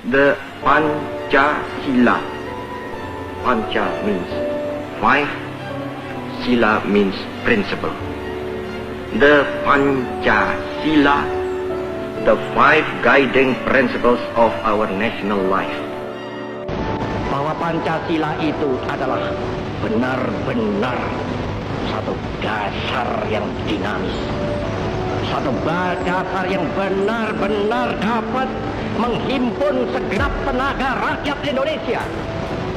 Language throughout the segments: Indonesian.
the Pancasila. Panca means five, Sila means principle. The Pancasila, the five guiding principles of our national life. Bahwa Pancasila itu adalah benar-benar satu dasar yang dinamis, satu dasar yang benar-benar dapat menghimpun segenap tenaga rakyat Indonesia,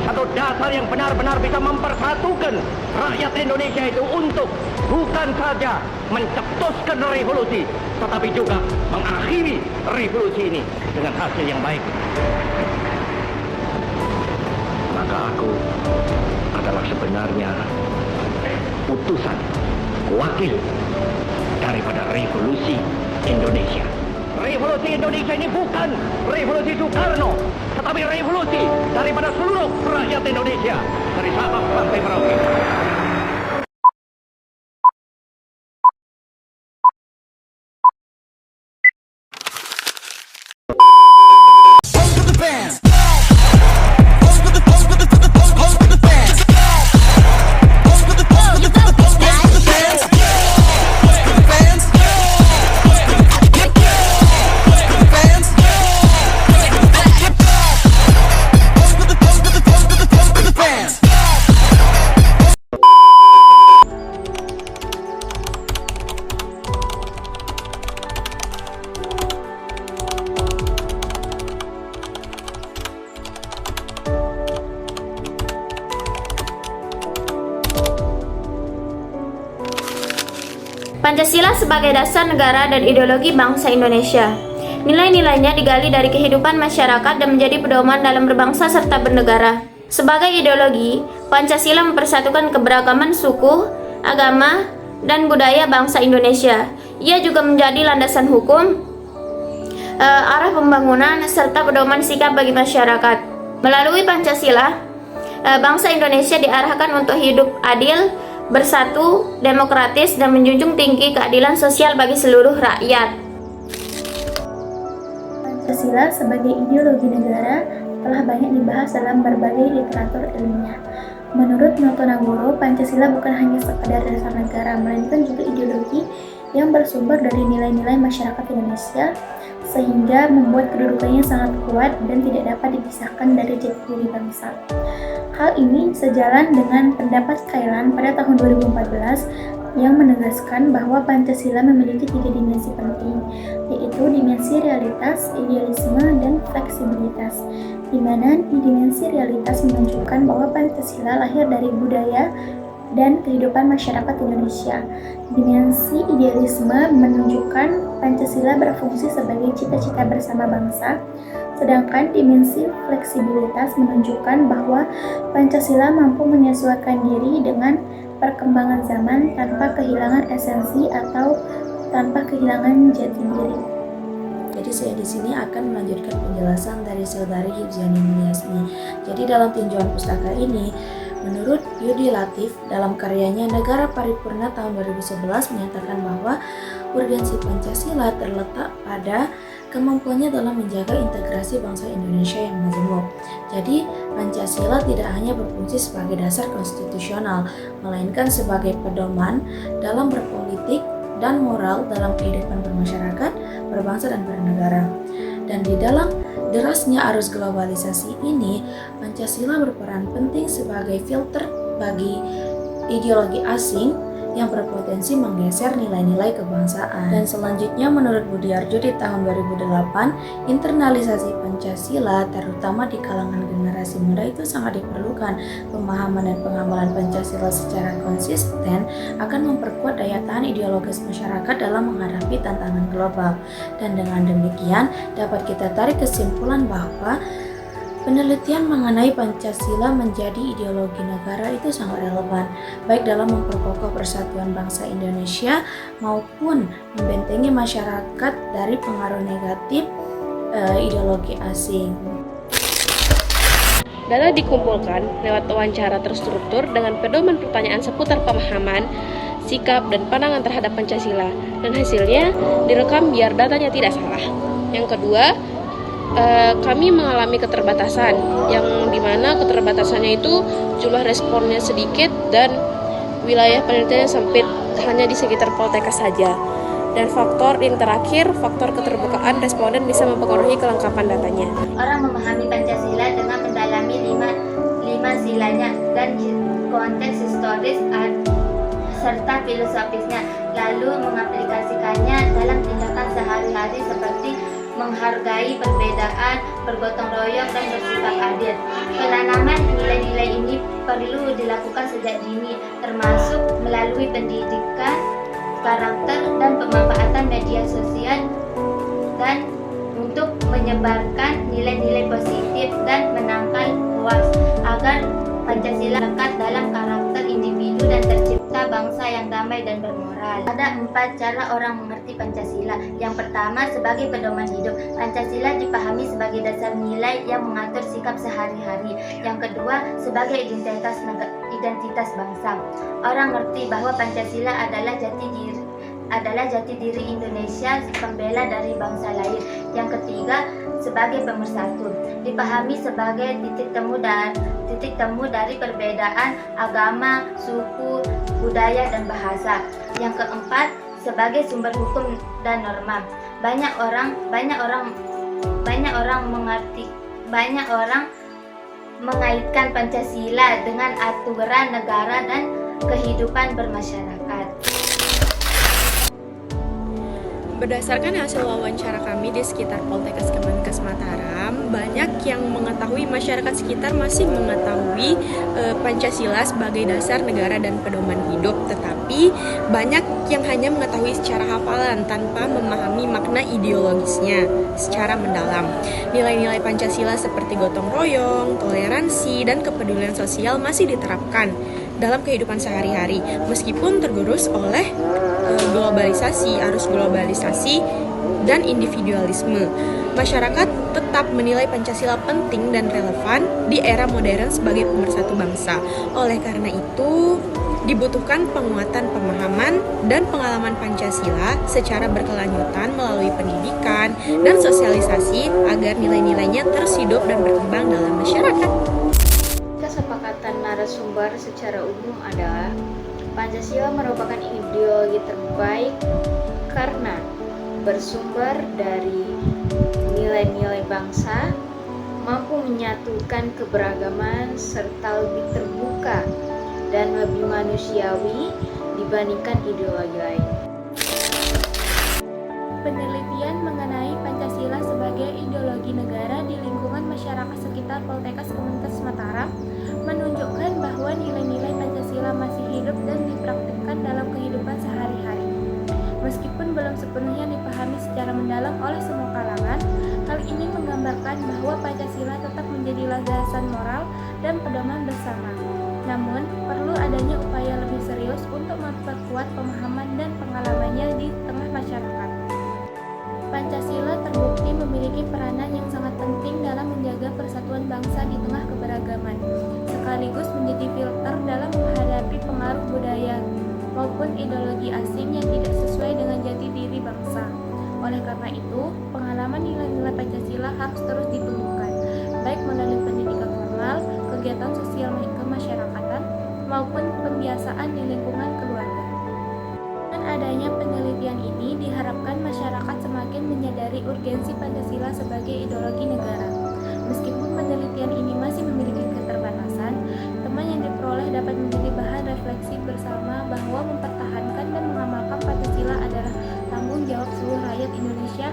satu dasar yang benar-benar bisa mempersatukan rakyat Indonesia itu untuk bukan saja mencetuskan revolusi, tetapi juga mengakhiri revolusi ini dengan hasil yang baik. Maka aku adalah sebenarnya utusan, wakil daripada revolusi Indonesia. Revolusi Indonesia ini bukan revolusi Soekarno, tetapi revolusi daripada seluruh rakyat Indonesia, dari Sabang sampai Merauke. Pancasila sebagai dasar negara dan ideologi bangsa Indonesia. Nilai-nilainya digali dari kehidupan masyarakat dan menjadi pedoman dalam berbangsa serta bernegara. Sebagai ideologi, Pancasila mempersatukan keberagaman suku, agama, dan budaya bangsa Indonesia. Ia juga menjadi landasan hukum, arah pembangunan, serta pedoman sikap bagi masyarakat. Melalui Pancasila, bangsa Indonesia diarahkan untuk hidup adil, bersatu, demokratis, dan menjunjung tinggi keadilan sosial bagi seluruh rakyat. Pancasila sebagai ideologi negara telah banyak dibahas dalam berbagai literatur ilmiah. Menurut Noto Nagoro, Pancasila bukan hanya sekadar dasar negara, melainkan juga ideologi yang bersumber dari nilai-nilai masyarakat Indonesia, sehingga membuat kedudukannya sangat kuat dan tidak dapat dipisahkan dari jati diri bangsa. Hal ini sejalan dengan pendapat Kailan pada tahun 2014 yang menegaskan bahwa Pancasila memiliki 3 dimensi penting, yaitu dimensi realitas, idealisme, dan fleksibilitas, di mana dimensi realitas menunjukkan bahwa Pancasila lahir dari budaya dan kehidupan masyarakat Indonesia. Dimensi idealisme menunjukkan Pancasila berfungsi sebagai cita-cita bersama bangsa, sedangkan dimensi fleksibilitas menunjukkan bahwa Pancasila mampu menyesuaikan diri dengan perkembangan zaman tanpa kehilangan esensi atau tanpa kehilangan jati diri. Jadi saya di sini akan melanjutkan penjelasan dari Saudari Hifziani Mulyasmi. Jadi dalam tinjauan pustaka ini, menurut Yudi Latif dalam karyanya Negara Paripurna tahun 2011 menyatakan bahwa urgensi Pancasila terletak pada kemampuannya dalam menjaga integrasi bangsa Indonesia yang majemuk. Jadi, Pancasila tidak hanya berfungsi sebagai dasar konstitusional, melainkan sebagai pedoman dalam berpolitik dan moral dalam kehidupan bermasyarakat, berbangsa, dan bernegara. Dan di dalam derasnya arus globalisasi ini, Pancasila berperan penting sebagai filter bagi ideologi asing yang berpotensi menggeser nilai-nilai kebangsaan. Dan selanjutnya menurut Budiarjo di tahun 2008, internalisasi Pancasila terutama di kalangan generasi muda itu sangat diperlukan. Pemahaman dan pengamalan Pancasila secara konsisten akan memperkuat daya tahan ideologis masyarakat dalam menghadapi tantangan global. Dan dengan demikian dapat kita tarik kesimpulan bahwa penelitian mengenai Pancasila menjadi ideologi negara itu sangat relevan, baik dalam memperkokoh persatuan bangsa Indonesia maupun membentengi masyarakat dari pengaruh negatif ideologi asing. Data dikumpulkan lewat wawancara terstruktur dengan pedoman pertanyaan seputar pemahaman, sikap, dan pandangan terhadap Pancasila, dan hasilnya direkam biar datanya tidak salah. Yang kedua, kami mengalami keterbatasan, yang dimana keterbatasannya itu jumlah responnya sedikit dan wilayah penelitiannya sempit, hanya di sekitar Poltekkes saja. Dan faktor yang terakhir, faktor keterbukaan responden bisa mempengaruhi kelengkapan datanya. Orang memahami Pancasila dengan mendalami lima silanya dan konteks historis serta filosofisnya, lalu mengaplikasikannya dalam tindakan sehari-hari seperti menghargai perbedaan, bergotong royong, dan bersifat adil. Penanaman nilai-nilai ini perlu dilakukan sejak dini, termasuk melalui pendidikan, karakter, dan pemanfaatan media sosial, dan untuk menyebarkan nilai-nilai positif dan menangkal hoaks agar Pancasila lekat dalam karakter individu dan tercipta bangsa yang damai dan bermoral. Ada 4 cara orang mengerti Pancasila. Yang pertama, sebagai pedoman hidup. Pancasila dipahami sebagai dasar nilai yang mengatur sikap sehari-hari. Yang kedua, sebagai identitas bangsa. Orang mengerti bahwa Pancasila adalah jati diri Indonesia, pembela dari bangsa lain. Yang ketiga, sebagai pemersatu, dipahami sebagai titik temu dari perbedaan agama, suku, budaya, dan bahasa. Yang keempat, sebagai sumber hukum dan norma. Banyak orang mengaitkan Pancasila dengan aturan negara dan kehidupan bermasyarakat. Berdasarkan hasil wawancara kami di sekitar Poltekkes Kemenkes Mataram, banyak yang mengetahui, masyarakat sekitar masih mengetahui Pancasila sebagai dasar negara dan pedoman hidup, tetapi banyak yang hanya mengetahui secara hafalan tanpa memahami makna ideologisnya secara mendalam. Nilai-nilai Pancasila seperti gotong royong, toleransi, dan kepedulian sosial masih diterapkan dalam kehidupan sehari-hari, meskipun tergerus oleh arus globalisasi dan individualisme. Masyarakat tetap menilai Pancasila penting dan relevan di era modern sebagai pemersatu bangsa. Oleh karena itu, dibutuhkan penguatan pemahaman dan pengalaman Pancasila secara berkelanjutan melalui pendidikan dan sosialisasi agar nilai-nilainya terus hidup dan berkembang dalam masyarakat. Kesepakatan narasumber secara umum adalah Pancasila merupakan ideologi terbaik karena bersumber dari nilai-nilai bangsa, mampu menyatukan keberagaman serta lebih terbuka dan lebih manusiawi dibandingkan ideologi lain. Penelitian mengenai Pancasila sebagai ideologi negara di lingkungan masyarakat sekitar Poltekkes Kemenkes Mataram menunjukkan bahwa nilai-nilai Pancasila masih hidup dan dipraktikkan dalam kehidupan sehari-hari. Meskipun belum sepenuhnya dipahami secara mendalam oleh semua kalangan, hal ini menggambarkan bahwa Pancasila tetap menjadi landasan moral dan pedoman bersama. Namun, perlu adanya upaya lebih serius untuk memperkuat pemahaman dan pengalamannya di tengah masyarakat. Pancasila terbukti memiliki peranan yang sangat penting dalam menjaga persatuan bangsa di tengah keberagaman, sekaligus menjadi filter dalam menghadapi pengaruh budaya maupun ideologi asing yang tidak sesuai dengan jati diri bangsa. Oleh karena itu, pengalaman nilai-nilai Pancasila harus terus ditumbuhkan, baik melalui pendidikan formal, kegiatan sosial kemasyarakatan, maupun pembiasaan di lingkungan keluarga. Dengan adanya penelitian ini, diharapkan masyarakat semakin menyadari urgensi Pancasila sebagai ideologi negara. Meskipun penelitian ini masih memiliki keterbatasan, teman yang diperoleh dapat menjadi bahan refleksi bersama bahwa mempertahankan dan mengamalkan Pancasila adalah tanggung jawab seluruh rakyat Indonesia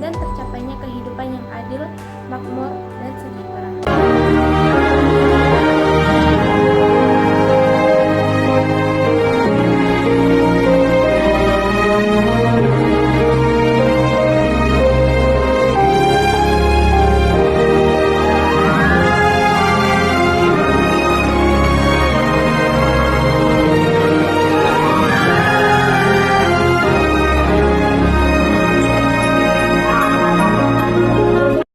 dan tercapainya kehidupan yang adil, makmur, dan sejahtera.